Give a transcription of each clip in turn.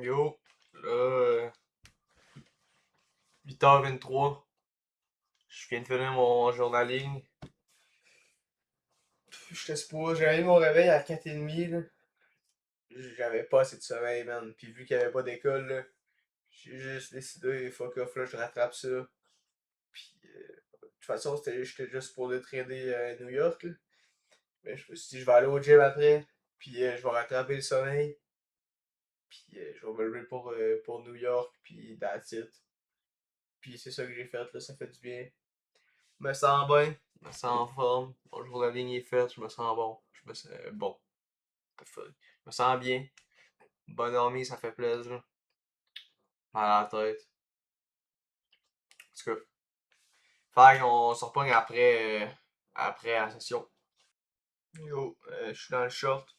Yo, là, 8h23, je viens de finir mon journaling. J'avais mis mon réveil à 4h30, là. J'avais pas assez de sommeil, man. Puis vu qu'il y avait pas d'école, là, j'ai juste décidé, fuck off, là, je rattrape ça. Puis, de toute façon, j'étais juste pour le trader à New York, là. Mais je me suis dit, je vais aller au gym après, puis je vais rattraper le sommeil. Puis, je vais me lever pour New York, puis that's it. Puis c'est ça que j'ai fait, là, ça fait du bien. Je me sens bien, je me sens en forme. Mon jour de la ligne est faite, je me sens bon. Je me sens bon. Je me sens bien. Bonne dormir, ça fait plaisir. Mal à la tête. En tout cas, fait qu'on se repogne après la session. Yo, je suis dans le short.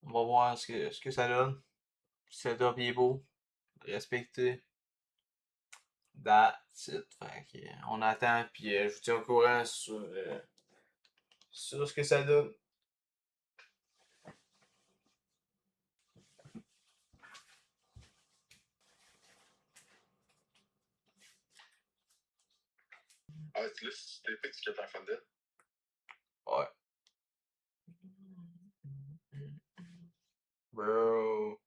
On va voir ce que ça donne. Setup est beau. Respecté. That's it. Fait que, on attend, puis je vous tiens au courant sur ce que ça donne. Ah, tu laisses tes pics que t'as fait. Ouais. Bro.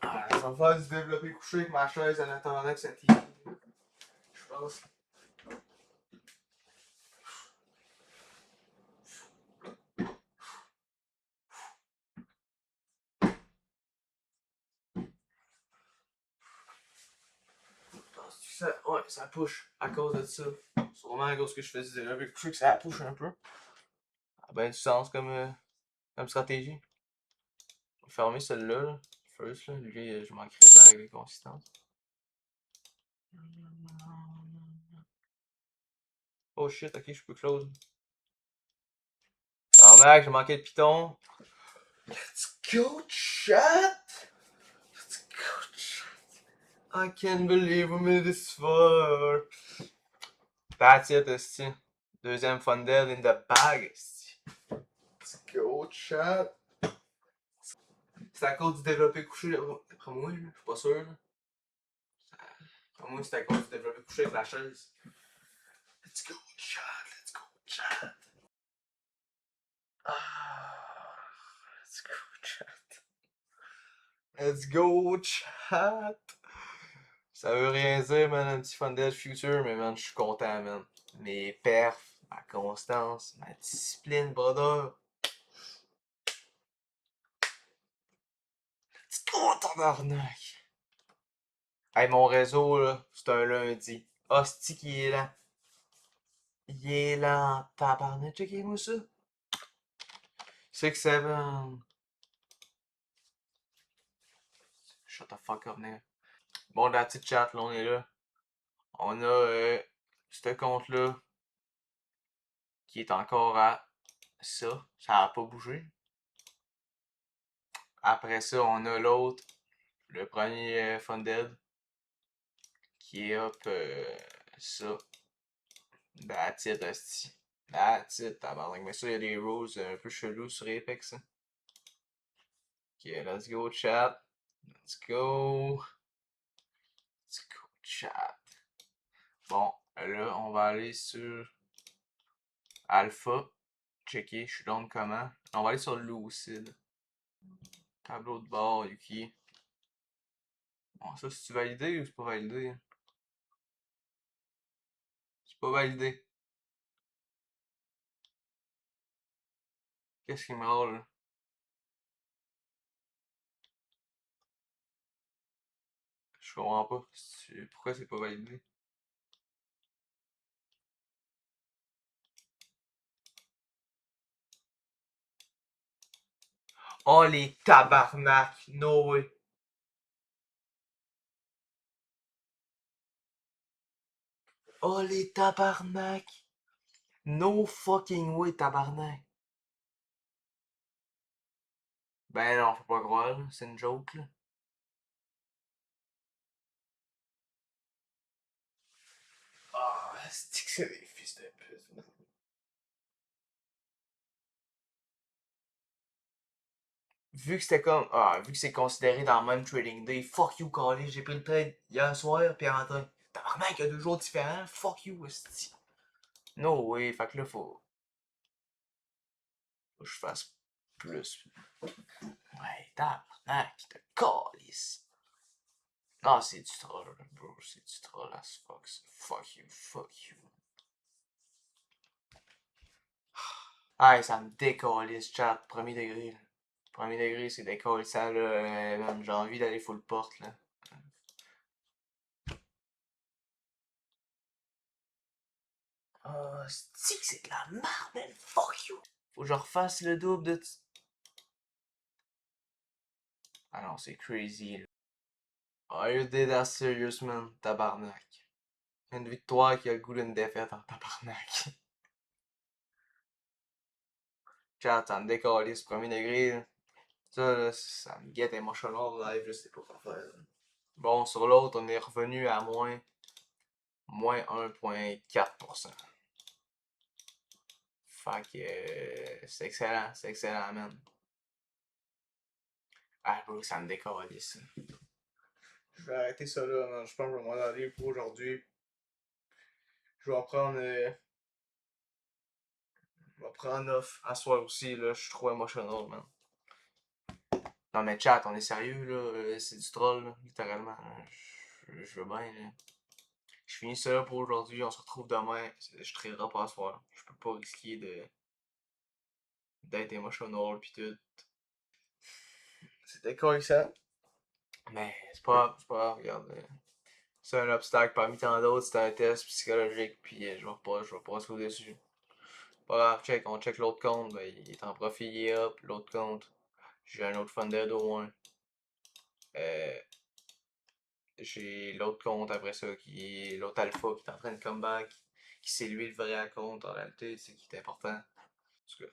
Ah, ça va faire du développé couché avec ma chaise en attendant que ça tire. Je pense. Ouais, ça push à cause de ça. Sûrement à cause que je fais du développé couché que ça push un peu. Ça a bien du sens comme stratégie. Je vais fermer celle-là, là. First, là. Lui, je manquerais de la règle de consistance. Oh shit, ok, je peux close. Alors, mec, j'ai manqué le piton. Let's go, chat! Let's go, chat! I can't believe we made this far. That's it, esti. Deuxième funded in the bag, esti. Let's go, chat! C'est à cause du développé couché, là. D'après moi, là. Je suis pas sûr, là. D'après moi, c'est à cause du développé couché avec la chaise. Let's go, chat! Let's go, chat! Ah, let's go, chat! Let's go, chat! Ça veut rien dire, man, un petit funded future, mais man, je suis content, man. Mes perfs, ma constance, ma discipline, brother. Let's go, tabarnak! Hey, mon réseau, là, c'est un lundi. Hostie qui est là. Il est là en tabarnak. Checkez-moi ça. 6-7. Shut the fuck up, nigga. Bon, dans la petite chat, là, on est là. On a ce compte-là qui est encore à ça. Ça a pas bougé. Après ça, on a l'autre, le premier funded, qui est up ça. That's it, hostie. That's it, tabarnak. Mais ça, il y a des rules un peu chelous sur Apex. Hein. Ok, let's go, chat. Let's go. Let's go, chat. Bon, là, on va aller sur Alpha. Checker, je suis donc comment. On va aller sur Lucid. Tableau de bord, Yuki. Bon, ça, c'est-tu validé ou c'est pas validé? C'est pas validé. Qu'est-ce qui me râle, là? Je comprends pas. Pourquoi c'est pas validé? Oh, les tabarnak! No way! Oh, les tabarnak! No fucking way, tabarnak! Ben non, faut pas croire, là. C'est une joke, là. Ah, c'est que c'est des fils de pute, man. vu que c'était comme, vu que c'est considéré dans le même trading day, fuck you, Carly, j'ai pris le trade hier soir, puis un matin. Tabarnak, il y a 2 jours différents, fuck you, esti. No way, fait que là, faut que je fasse plus. Ouais, tabarnak, te calisse. Non, c'est du troll, bro, c'est du troll as fuck. Fuck you, fuck you. Ah, ça me décalisse, chat, premier degré, là. Premier degré, c'est décalissant, là, man, j'ai envie d'aller full porte, là. Oh, c'est que c'est de la merde, man, fuck you. Faut que je refasse le double de... Ah non, c'est crazy, là. Are you dead ass serious, man? Tabarnak. Une victoire qui a le goût d'une défaite en tabarnak. Chat, ça me décalisse, premier degré, là. Ça, là, ça me get emotional live, je sais pas quoi faire, là. Bon, sur l'autre, on est revenu à moins 1,4%. Fait que c'est excellent, man. Ah, bro, ça me décalisse. Je vais arrêter ça là, man. Je pense que je vais m'en aller pour aujourd'hui. Je vais en prendre. Je vais prendre off à soir aussi, là. Je suis trop emotional, man. Non, mais chat, on est sérieux, là. C'est du troll, là, littéralement. Je veux bien, là. Je finis ça là pour aujourd'hui. On se retrouve demain. Je traiterai pas à soir. Je peux pas risquer d'être emotional pis tout. C'était cool ça. Mais c'est pas grave, regarde. C'est un obstacle parmi tant d'autres, c'était un test psychologique, puis je vais passer au-dessus. Pas grave, on check l'autre compte, ben, il est en profit, il est up, l'autre compte. J'ai un autre funded au moins. Euh, j'ai l'autre compte après ça, qui est l'autre alpha qui est en train de comeback, qui c'est lui le vrai compte en réalité, c'est qui est important. En tout cas,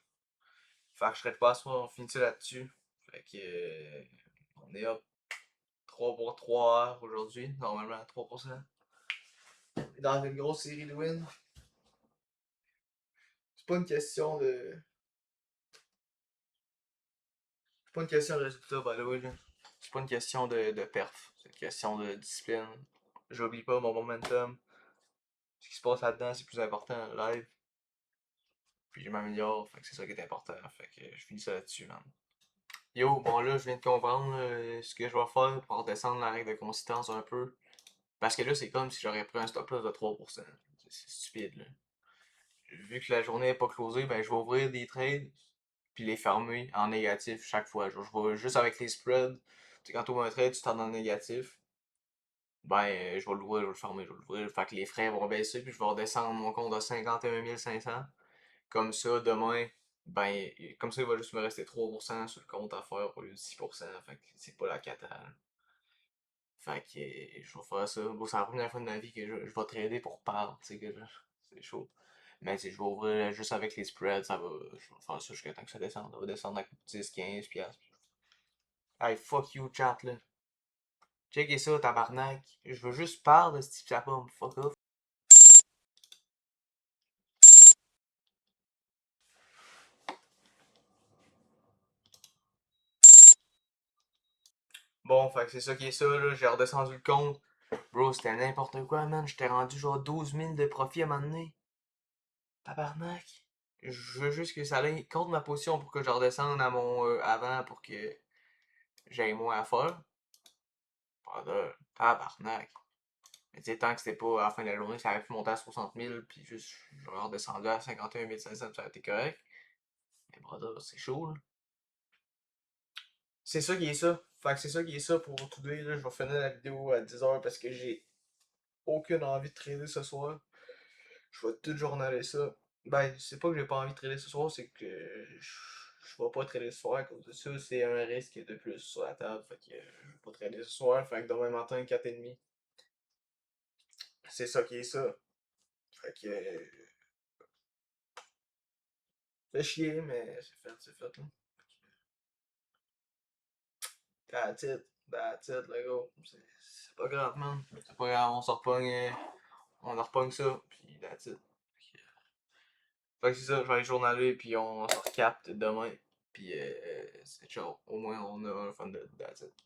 fait que je traite pas à soir, on finit ça là-dessus. Fait que, on est up 3 pour 3 heures aujourd'hui, normalement 3%. Dans une grosse série de wins. C'est pas une question de. C'est pas une question de résultat, by the way, là. C'est pas une question de perf. C'est une question de discipline. J'oublie pas mon momentum. Ce qui se passe là-dedans, c'est plus important en live. Puis je m'améliore, fait que c'est ça qui est important. Fait que je finis ça là-dessus, man. Yo, bon là, je viens de comprendre ce que je vais faire pour redescendre la règle de consistance un peu. Parce que là, c'est comme si j'aurais pris un stop loss de 3%. C'est stupide, là. Vu que la journée n'est pas closée, ben je vais ouvrir des trades puis les fermer en négatif chaque fois. Genre, je vais juste avec les spreads. Tu sais, quand tu ouvres un trade, tu t'en en négatif. Ben, je vais l'ouvrir, je vais le fermer, je vais l'ouvrir. Fait que les frais vont baisser, puis je vais redescendre mon compte à 51 500. Comme ça, demain, ben, comme ça, il va juste me rester 3% sur le compte à faire au lieu de 6%. Fait que c'est pas la cata. Fait que je vais faire ça. Bon, c'est la première fois de ma vie que je vais trader pour part. Tu sais, que c'est chaud. Mais tu sais, je vais ouvrir juste avec les spreads. Je vais faire ça jusqu'à temps que ça descende. Ça va descendre à 10-15 piastres. Hey, fuck you, chat, là. Checkez ça, tabarnak. Je veux juste parler de ce type de pomme. Fuck off. Bon, fait que c'est ça qui est ça, là. J'ai redescendu le compte. Bro, c'était n'importe quoi, man. J'étais rendu genre 12 000 de profit à un moment donné. Tabarnak. Je veux juste que ça aille contre ma position pour que je redescende à mon avant pour que j'aille moins à faire. Pas de tabarnak. Mais tu sais, tant que c'était pas à la fin de la journée, ça aurait pu monter à 60 000, puis juste, j'aurais redescendu à 51 500, ça aurait été correct. Mais brother, c'est chaud, là. C'est ça qui est ça. Fait que c'est ça qui est ça pour today, là. Je vais finir la vidéo à 10h parce que j'ai aucune envie de trader ce soir. Je vais tout journaler ça. Ben, c'est pas que j'ai pas envie de trader ce soir, c'est que je vais pas trader ce soir à cause de ça. C'est un risque de plus sur la table. Fait que je vais pas trader ce soir. Fait que demain matin, 4h30. C'est ça qui est ça. Fait que. Fait chier, mais c'est fait, là. That's it. That's it, le gros. C'est pas grave, man. C'est pas grave, on s'en repogne. On en repogne ça, puis that's it. Fait que c'est ça, je vais aller journaler, puis on se recapte demain. Puis c'est ciao. Au moins, on a un Funded, that's it.